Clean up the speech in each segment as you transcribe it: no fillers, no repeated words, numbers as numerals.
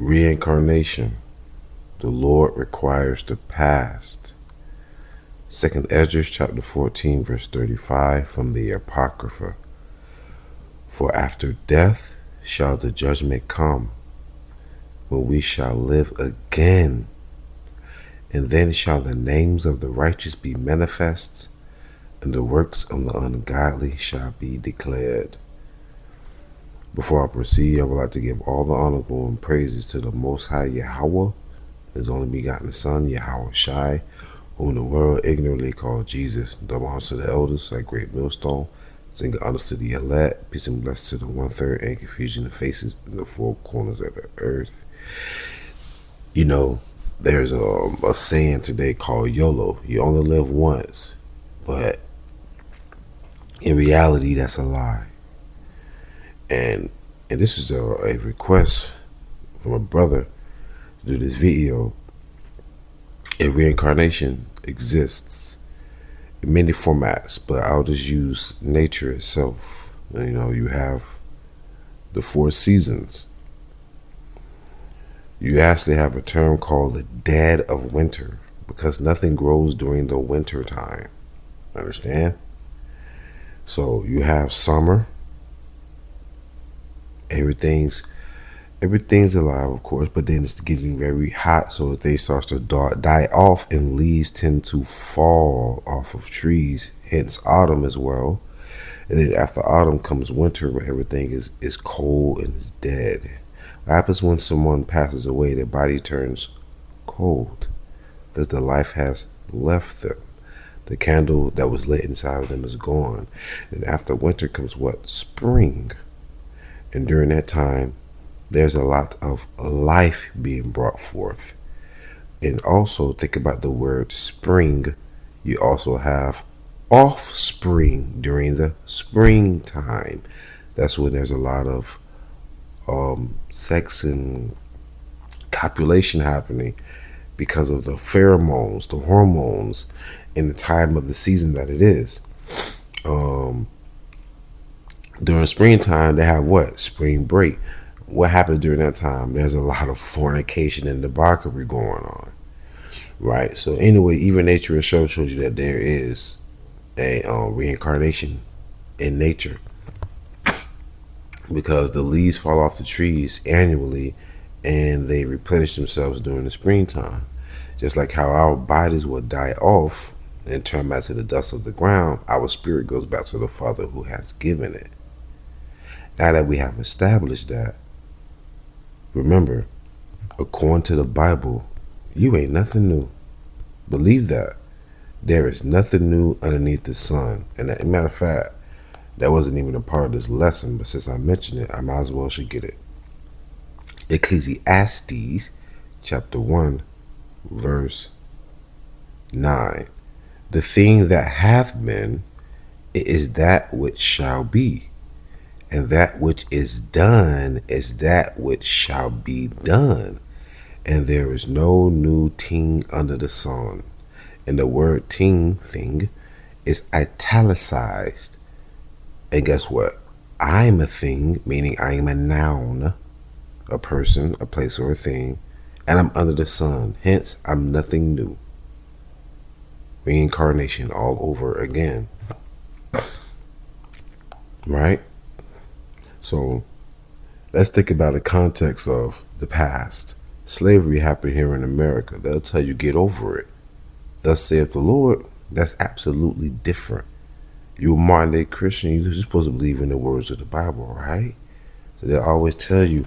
Reincarnation. The Lord requires the past. 2 Esdras chapter 14 verse 35 from the Apocrypha. For after death shall the judgment come, when we shall live again, and then shall the names of the righteous be manifest, and the works of the ungodly shall be declared. Before I proceed, I would like to give all the honor, glory, and praises to the Most High YAHAWAH, His only begotten Son, YAHAWASHI, whom the world ignorantly called Jesus. Double honors to the elders, like great millstone. Sing honors to the elect. Peace and blessings to the 1/3, and confusion of faces in the four corners of the earth. You know, there's a saying today called YOLO. You only live once. But in reality, that's a lie. And this is a request from a brother to do this video. A reincarnation exists in many formats, but I'll just use nature itself. You know, you have the 4 seasons. You actually have a term called the dead of winter, because nothing grows during the winter time. Understand? So you have summer. Everything's alive, of course, but then it's getting very hot, so things start to die off, and leaves tend to fall off of trees. Hence autumn as well. And then after autumn comes winter, where everything is cold and is dead. What happens when someone passes away? Their body turns cold because the life has left them. The candle that was lit inside of them is gone. And after winter comes what? Spring. And during that time, there's a lot of life being brought forth. And also think about the word spring. You also have offspring during the springtime. That's when there's a lot of sex and copulation happening because of the pheromones, the hormones, in the time of the season that it is. During springtime, they have what? Spring break. What happens during that time? There's a lot of fornication and debauchery going on, right? So anyway, even nature itself shows you that there is a reincarnation in nature, because the leaves fall off the trees annually, and they replenish themselves during the springtime. Just like how our bodies will die off and turn back to the dust of the ground, our spirit goes back to the Father who has given it. Now that we have established that, remember, according to the Bible, you ain't nothing new. Believe that. There is nothing new underneath the sun. And as a matter of fact, that wasn't even a part of this lesson, but since I mentioned it, I might as well should get it. Ecclesiastes chapter 1 verse 9. The thing that hath been, it is that which shall be. And that which is done is that which shall be done. And there is no new thing under the sun. And the word thing is italicized. And guess what? I'm a thing, meaning I am a noun, a person, a place, or a thing. And I'm under the sun. Hence, I'm nothing new. Reincarnation all over again. Right? So let's think about the context of the past. Slavery happened here in America. They'll tell you get over it. Thus saith the Lord. That's absolutely different. You're a modern day Christian. You're supposed to believe in the words of the Bible, right? So they'll always tell you,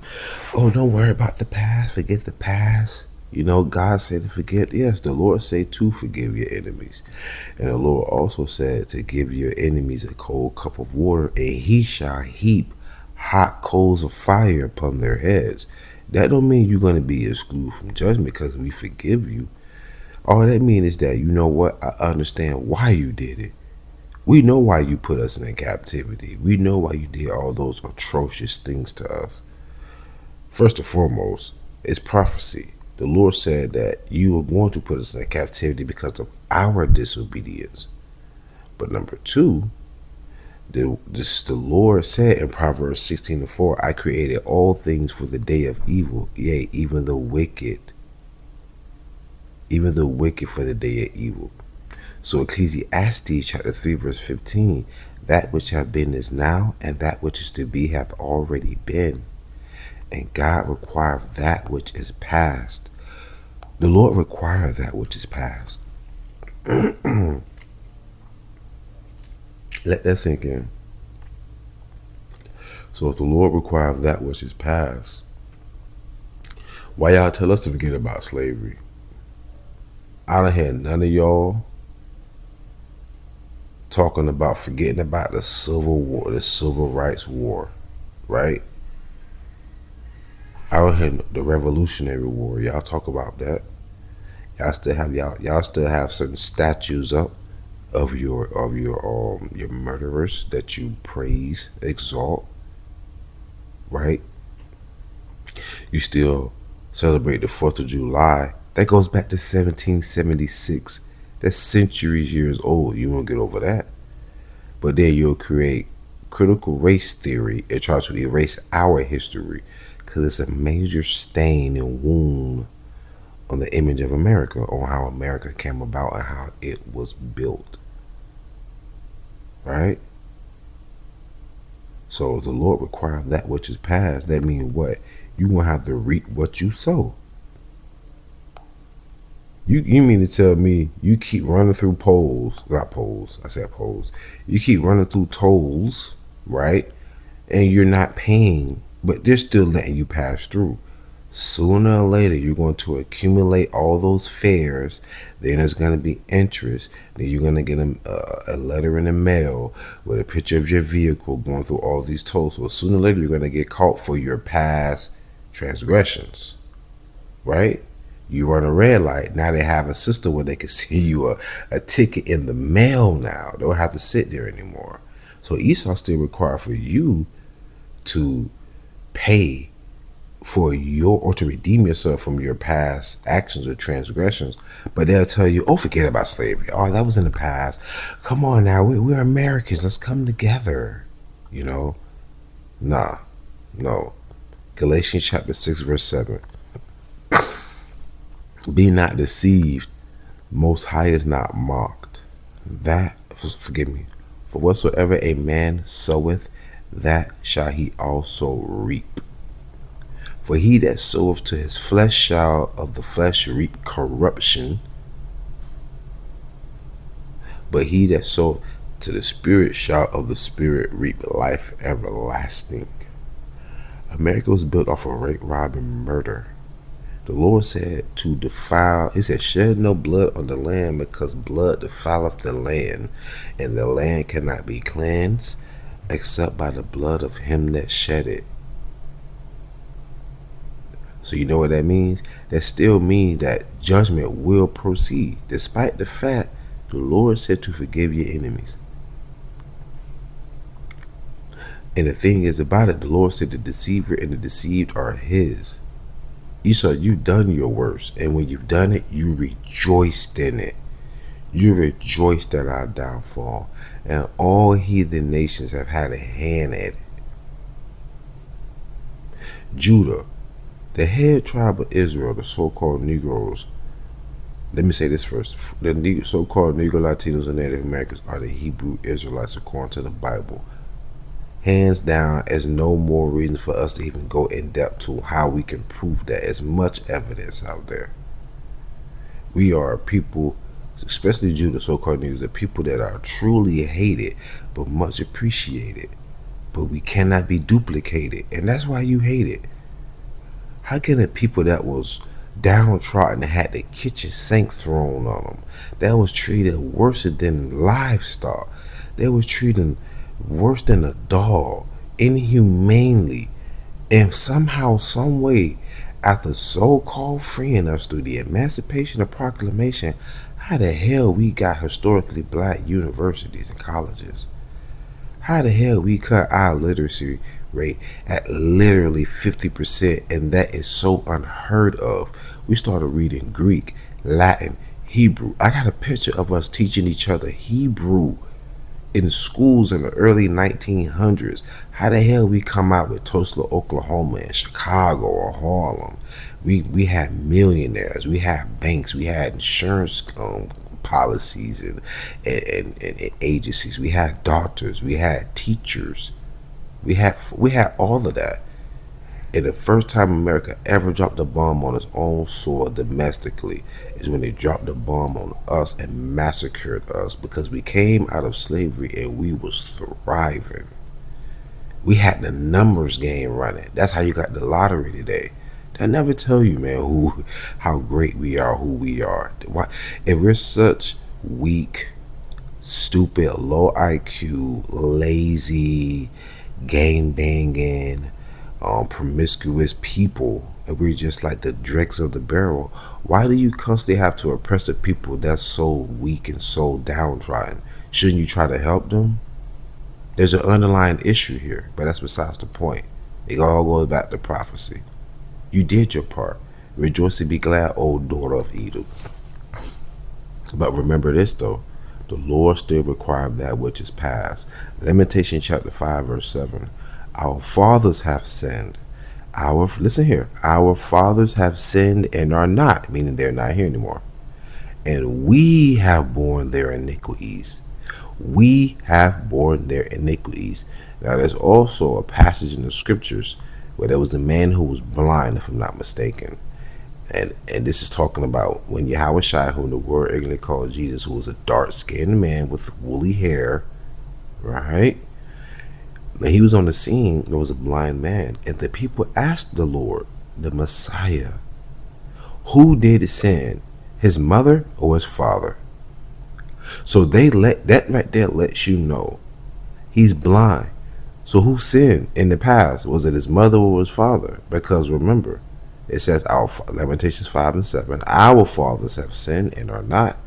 oh, don't worry about the past. Forget the past. You know, God said to forget. Yes, the Lord said to forgive your enemies. And the Lord also said to give your enemies a cold cup of water, and he shall heap hot coals of fire upon their heads. That don't mean you're going to be excluded from judgment because we forgive you. All that means is that, you know what, I understand why you did it. We know why you put us in captivity. We know why you did all those atrocious things to us. First and foremost, it's prophecy. The Lord said that you were going to put us in captivity because of our disobedience. But number 2, The Lord said in Proverbs 16:4, I created all things for the day of evil, yea, even the wicked for the day of evil. So Ecclesiastes chapter 3 verse 15, that which hath been is now, and that which is to be hath already been. And God requireth that which is past. The Lord requireth that which is past. Let that sink in. So if the Lord requireth that which is past, why y'all tell us to forget about slavery? I don't hear none of y'all talking about forgetting about the Civil War, the Civil Rights War, right? I don't hear the Revolutionary War. Y'all talk about that. Y'all still have certain statues up of your murderers that you praise, exalt, right? You still celebrate the 4th of July. That goes back to 1776. That's centuries years old. You won't get over that. But then you'll create critical race theory and try to erase our history because it's a major stain and wound on the image of America, on how America came about and how it was built. Right? So the Lord requires that which is past. That means what? You're going to have to reap what you sow. You mean to tell me you keep running through polls, not polls, I said polls. You keep running through tolls, right? And you're not paying, but they're still letting you pass through. Sooner or later, you're going to accumulate all those fares. Then there's going to be interest. Then you're going to get a letter in the mail with a picture of your vehicle going through all these tolls. So sooner or later, you're going to get caught for your past transgressions, right? You run a red light. Now they have a system where they can see you a ticket in the mail now. They don't have to sit there anymore. So Esau still require for you to pay for your, or to redeem yourself from your past actions or transgressions. But they'll tell you, oh, forget about slavery. Oh, that was in the past. Come on now, we're Americans. Let's come together. You know? Nah, no. Galatians chapter 6 verse 7. Be not deceived, Most High is not mocked. That, forgive me, for whatsoever a man soweth, that shall he also reap. For he that soweth to his flesh shall of the flesh reap corruption, but he that soweth to the Spirit shall of the Spirit reap life everlasting. America was built off of rape, rob, and murder. The Lord said to defile, he said, shed no blood on the land, because blood defileth the land, and the land cannot be cleansed except by the blood of him that shed it. So you know what that means? That still means that judgment will proceed, despite the fact the Lord said to forgive your enemies. And the thing is about it, the Lord said the deceiver and the deceived are his. Esau, you've done your worst, and when you've done it, you rejoiced in it. You rejoiced at our downfall, and all heathen nations have had a hand at it. Judah, the head tribe of Israel, the so-called Negroes, let me say this first, the so-called Negro Latinos and Native Americans are the Hebrew Israelites according to the Bible. Hands down, there's no more reason for us to even go in depth to how we can prove that. There's much evidence out there. We are people, especially Judah, so-called Negroes, the people that are truly hated, but much appreciated. But we cannot be duplicated, and that's why you hate it. How can the people that was downtrodden and had the kitchen sink thrown on them, that was treated worse than livestock, they was treated worse than a dog, inhumanely, and somehow, some way, after so-called freeing us through the Emancipation of Proclamation, how the hell we got historically black universities and colleges? How the hell we cut our literacy rate at literally 50%, and that is so unheard of? We started reading Greek, Latin, Hebrew. I got a picture of us teaching each other Hebrew in schools in the early 1900s. How the hell we come out with Tulsa, Oklahoma, and Chicago or Harlem? We had millionaires, we had banks, we had insurance policies and agencies, we had doctors, we had teachers, we had all of that. And the first time America ever dropped a bomb on its own soil domestically is when they dropped a bomb on us and massacred us, because we came out of slavery and we was thriving. We had the numbers game running. That's how you got the lottery today. They never tell you, man, how great we are, who we are. Why, if we're such weak, stupid, low IQ, lazy, gang banging, promiscuous people, and we're just like the dregs of the barrel, why do you constantly have to oppress the people that's so weak and so downtrodden? Shouldn't you try to help them? There's an underlying issue here, but that's besides the point. It all goes back to prophecy. You did your part. Rejoice and be glad, O daughter of Edom. But remember this though, the Lord still required that which is past. Lamentation chapter 5 verse 7. Our fathers have sinned. Listen here. Our fathers have sinned and are not, meaning they're not here anymore. And we have borne their iniquities. We have borne their iniquities. Now there's also a passage in the scriptures where there was a man who was blind, if I'm not mistaken. And this is talking about when YAHAWASHI, whom the world ignorantly called Jesus, who was a dark-skinned man with woolly hair, right? When he was on the scene, there was a blind man, and the people asked the Lord, the Messiah, who did sin, his mother or his father? So that right there lets you know he's blind. So who sinned in the past? Was it his mother or his father? Because remember, it says our Lamentations 5 and 7, our fathers have sinned and are not,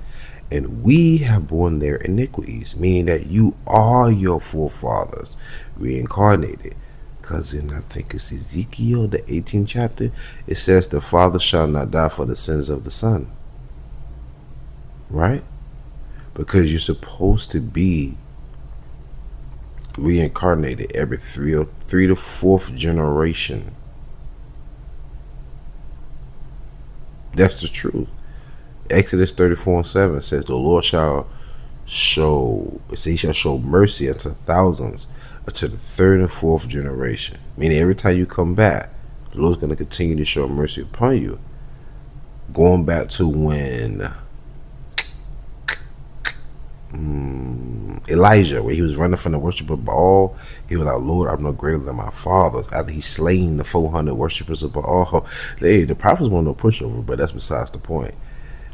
and we have borne their iniquities, meaning that you are your forefathers reincarnated. Because in, I think it's Ezekiel, the 18th chapter, it says the father shall not die for the sins of the son. Right? Because you're supposed to be reincarnated every three to fourth generation. That's the truth. Exodus 34:7 says the Lord shall show, he shall show mercy unto thousands, unto the third and fourth generation. Meaning every time you come back, the Lord's going to continue to show mercy upon you. Going back to when Elijah, where he was running from the worship of Baal, he was like, Lord, I'm no greater than my fathers. After he slain the 400 worshippers of Baal, the prophets want no pushover, but that's besides the point.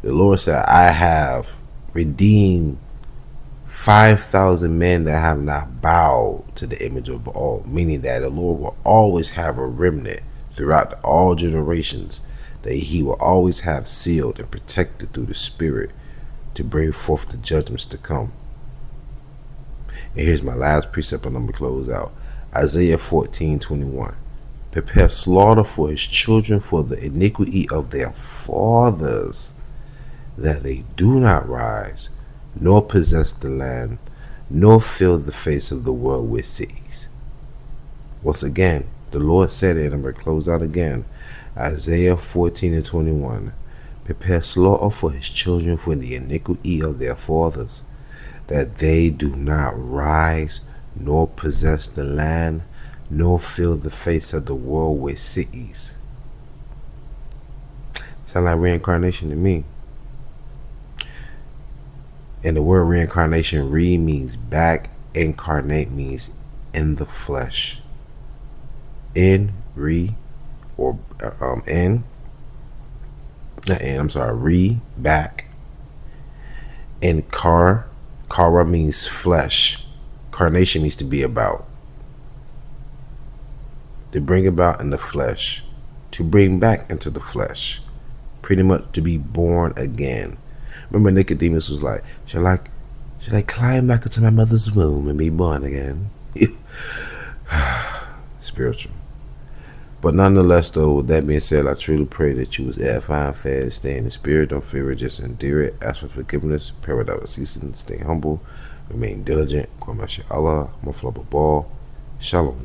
The Lord said, I have redeemed 5,000 men that have not bowed to the image of Baal, meaning that the Lord will always have a remnant throughout all generations, that he will always have sealed and protected through the Spirit to bring forth the judgments to come. And here's my last precept, and I'm going to close out. Isaiah 14:21. Prepare slaughter for his children for the iniquity of their fathers, that they do not rise, nor possess the land, nor fill the face of the world with cities. Once again, the Lord said it, and I'm going to close out again. Isaiah 14:21. Prepare slaughter for his children for the iniquity of their fathers, that they do not rise, nor possess the land, nor fill the face of the world with cities. Sound like reincarnation to me. And the word reincarnation, means back, incarnate means in the flesh. Back. And kara means flesh. Carnation means to be about. To bring about in the flesh. To bring back into the flesh. Pretty much to be born again. Remember Nicodemus was like, should I climb back into my mother's womb and be born again? Spiritual. But nonetheless, though, with that being said, I truly pray that you was edifying, fed, stay in the spirit, don't fear it, just endure it, ask for forgiveness, pray without ceasing, stay humble, Remain diligent. Kwame Allah. Muflaba Ball. Shalom.